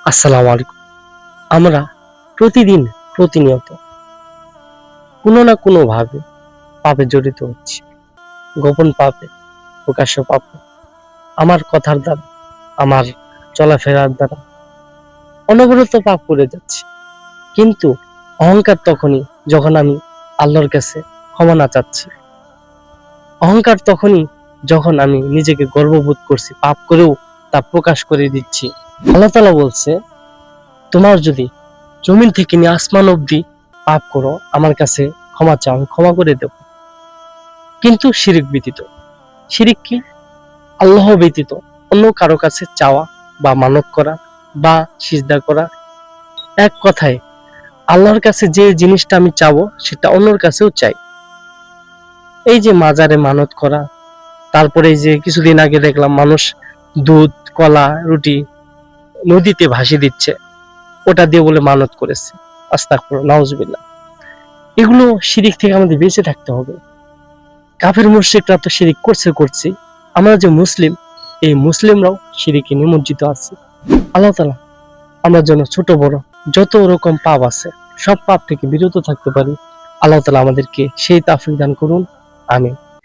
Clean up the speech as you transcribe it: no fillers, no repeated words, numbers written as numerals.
আসসালামু আলাইকুম। আমরা প্রতিদিন প্রতিনিয়ত কোনো না কোনো ভাবে পাপে জড়িত হচ্ছি। গোপন পাপে, প্রকাশ্য পাপে, আমার কথার দ্বারা, আমার চলাফেরার দ্বারা অনবরত পাপ করে যাচ্ছি। কিন্তু অহংকার তখনই যখন আমি আল্লাহর কাছে ক্ষমা না চাচ্ছি। অহংকার তখনই যখন আমি নিজেকে গর্ববোধ করছি, পাপ করেও তা প্রকাশ করে দিচ্ছি। আল্লাহ তাআলা বলছে, তোমার যদি জমিন থেকে নিয়ে আসমান অব্দি পাপ করো, আমার কাছে ক্ষমা চাও, আমি ক্ষমা করে দেব। কিন্তু শিরিক ব্যতীত, শিরিক কি? আল্লাহ ব্যতীত অন্য কারো কাছে চাওয়া বা মানত করা বা সিজদা করা। এক কথায় আল্লাহর কাছে যে জিনিসটা আমি চাবো সেটা অন্যর কাছেও চাই। এই যে মাজারে মানত করা, তারপরে এই যে কিছুদিন আগে দেখলাম মানুষ দুধ, কলা, রুটি নদীতে ভাসিয়ে দিচ্ছে, ওটা দিয়ে বলে মানত করেছে। আস্তাগফিরুল্লাহ, নাউজুবিল্লাহ। এগুলো শিরিক থেকে আমাদের বেঁচে থাকতে হবে। কাফের মুশরিকরা তো শিরিক করছে। আমরা যে মুসলিম, এই মুসলিমরাও শিরিকে নিমজ্জিত আছে। আল্লাহ তাআলা আমরা যেন ছোট বড় যত রকম পাপ আছে সব পাপ থেকে বিরত থাকতে পারি। আল্লাহ তাআলা আমাদেরকে সেই তাওফিক দান করুন। আমিন।